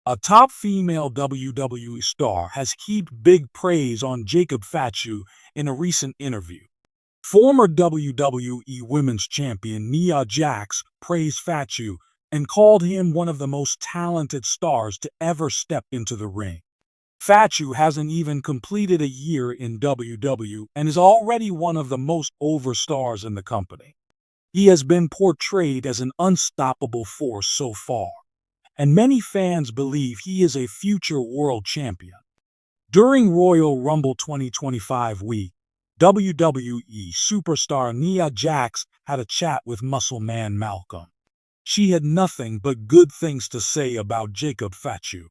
A top female WWE star has heaped big praise on Jacob Fatu in a recent interview. Former WWE Women's Champion Nia Jax praised Fatu and called him one of the most talented stars to ever step into the ring. Fatu hasn't even completed a year in WWE and is already one of the most over stars in the company. He has been portrayed as an unstoppable force so far, and many fans believe he is a future world champion. During Royal Rumble 2025 week, WWE superstar Nia Jax had a chat with Muscle Man Malcolm. She had nothing but good things to say about Jacob Fatu.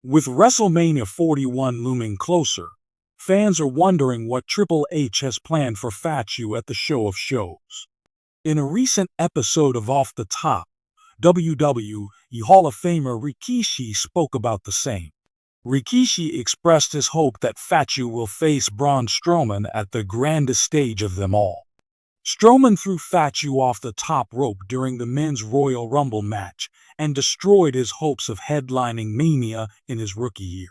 With WrestleMania 41 looming closer, fans are wondering what Triple H has planned for Fatu at the show of shows. In a recent episode of Off the Top, WWE Hall of Famer Rikishi spoke about the same. Rikishi expressed his hope that Fatu will face Braun Strowman at the grandest stage of them all. Strowman threw Fatu off the top rope during the men's Royal Rumble match and destroyed his hopes of headlining Mania in his rookie year.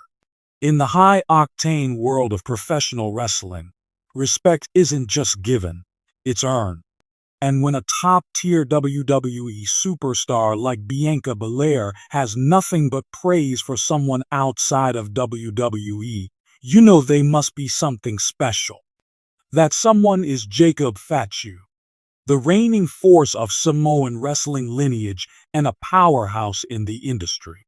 In the high-octane world of professional wrestling, respect isn't just given, it's earned. And when a top-tier WWE superstar like Bianca Belair has nothing but praise for someone outside of WWE, you know they must be something special. That someone is Jacob Fatu, the reigning force of Samoan wrestling lineage and a powerhouse in the industry.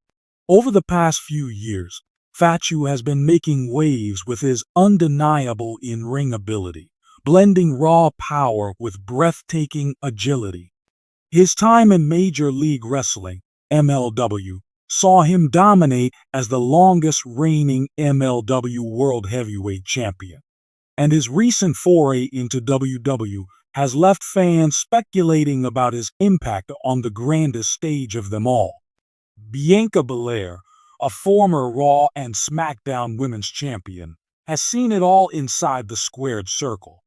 Over the past few years, Fatu has been making waves with his undeniable in-ring ability, blending raw power with breathtaking agility. His time in Major League Wrestling, MLW, saw him dominate as the longest reigning MLW World Heavyweight Champion. And his recent foray into WWE has left fans speculating about his impact on the grandest stage of them all. Bianca Belair, a former Raw and SmackDown Women's Champion, has seen it all inside the squared circle.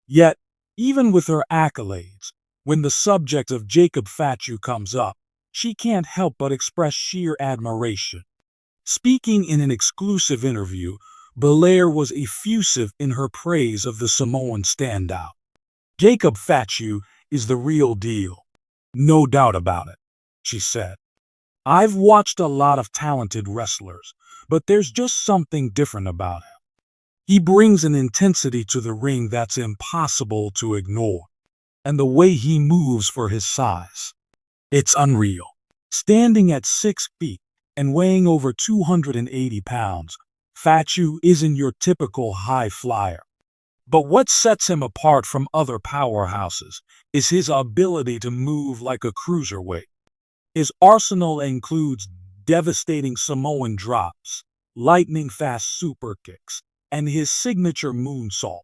Yet, even with her accolades, when the subject of Jacob Fatu comes up, she can't help but express sheer admiration. Speaking in an exclusive interview, Belair was effusive in her praise of the Samoan standout. Jacob Fatu is the real deal. No doubt about it, she said. I've watched a lot of talented wrestlers, but there's just something different about him. He brings an intensity to the ring that's impossible to ignore. And the way he moves for his size, it's unreal. Standing at 6 feet and weighing over 280 pounds, Fatu isn't your typical high flyer. But what sets him apart from other powerhouses is his ability to move like a cruiserweight. His arsenal includes devastating Samoan drops, lightning-fast super kicks, and his signature moonsault,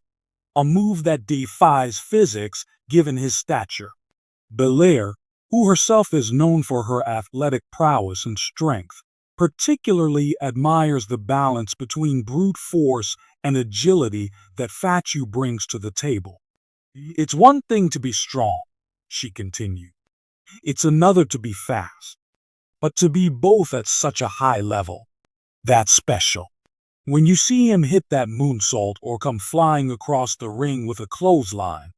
a move that defies physics given his stature. Belair, who herself is known for her athletic prowess and strength, particularly admires the balance between brute force and agility that Fatu brings to the table. It's one thing to be strong, she continued. It's another to be fast. But to be both at such a high level, that's special. When you see him hit that moonsault or come flying across the ring with a clothesline,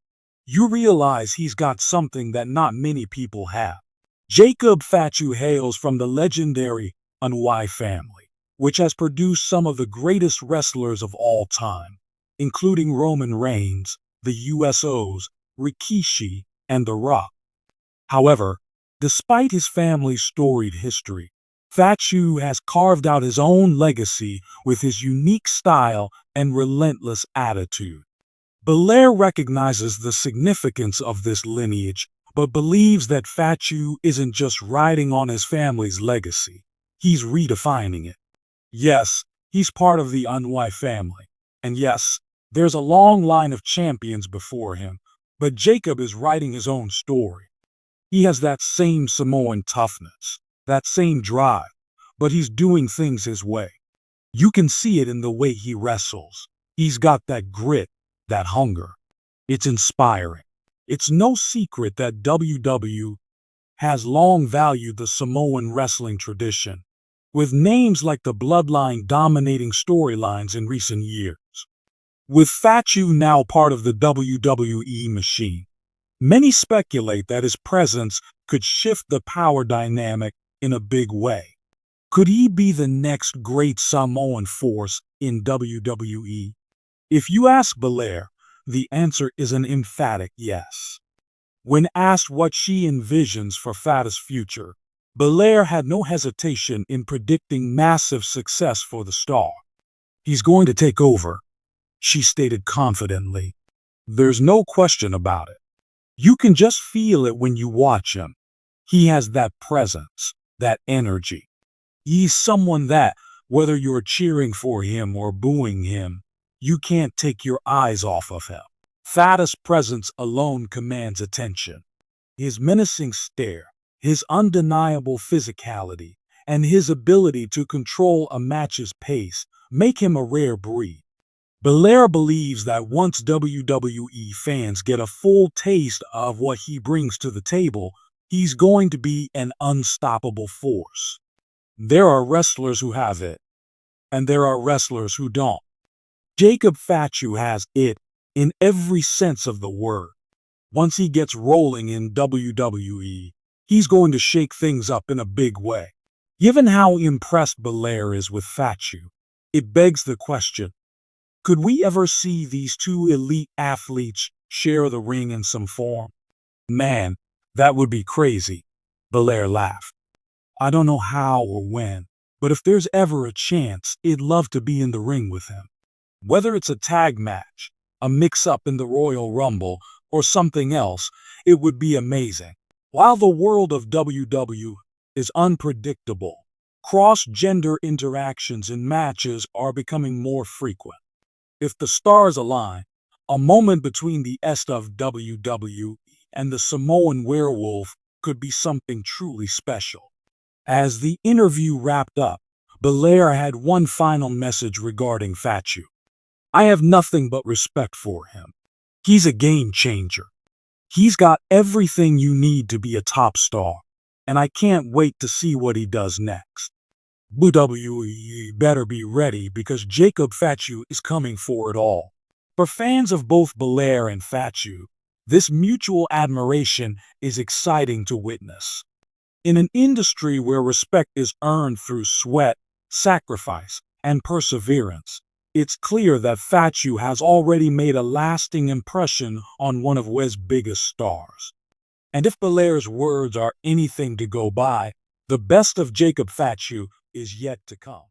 you realize he's got something that not many people have. Jacob Fatu hails from the legendary Wwe family, which has produced some of the greatest wrestlers of all time, including Roman Reigns, the USOs, Rikishi, and The Rock. However, despite his family's storied history, Fatu has carved out his own legacy with his unique style and relentless attitude. Belair recognizes the significance of this lineage, but believes that Fatu isn't just riding on his family's legacy, he's redefining it. Yes, he's part of the Wwe family, and yes, there's a long line of champions before him, but Jacob is writing his own story. He has that same Samoan toughness, that same drive, but he's doing things his way. You can see it in the way he wrestles. He's got that grit, that hunger. It's inspiring. It's no secret that WWE has long valued the Samoan wrestling tradition, with names like the Bloodline dominating storylines in recent years. With Fatu now part of the WWE machine, many speculate that his presence could shift the power dynamic in a big way. Could he be the next great Samoan force in WWE? If you ask Belair, the answer is an emphatic yes. When asked what she envisions for Fatu's future, Belair had no hesitation in predicting massive success for the star. "He's going to take over," she stated confidently. "There's no question about it. You can just feel it when you watch him. He has that presence, that energy. He's someone that, whether you're cheering for him or booing him, you can't take your eyes off of him." Fatu's presence alone commands attention. His menacing stare, his undeniable physicality, and his ability to control a match's pace make him a rare breed. Belair believes that once WWE fans get a full taste of what he brings to the table, he's going to be an unstoppable force. There are wrestlers who have it, and there are wrestlers who don't. Jacob Fatu has it in every sense of the word. Once he gets rolling in WWE, he's going to shake things up in a big way. Given how impressed Belair is with Fatu, it begs the question, could we ever see these two elite athletes share the ring in some form? "Man, that would be crazy," Belair laughed. "I don't know how or when, but if there's ever a chance, I'd love to be in the ring with him. Whether it's a tag match, a mix-up in the Royal Rumble, or something else, it would be amazing." While the world of WWE is unpredictable, cross-gender interactions in matches are becoming more frequent. If the stars align, a moment between the S of WWE and the Samoan werewolf could be something truly special. As the interview wrapped up, Belair had one final message regarding Fatu. "I have nothing but respect for him. He's a game changer. He's got everything you need to be a top star, and I can't wait to see what he does next. WWE better be ready because Jacob Fatu is coming for it all." For fans of both Belair and Fatu, this mutual admiration is exciting to witness. In an industry where respect is earned through sweat, sacrifice, and perseverance, it's clear that Fatu has already made a lasting impression on one of Wwe's biggest stars. And if Belair's words are anything to go by, the best of Jacob Fatu is yet to come.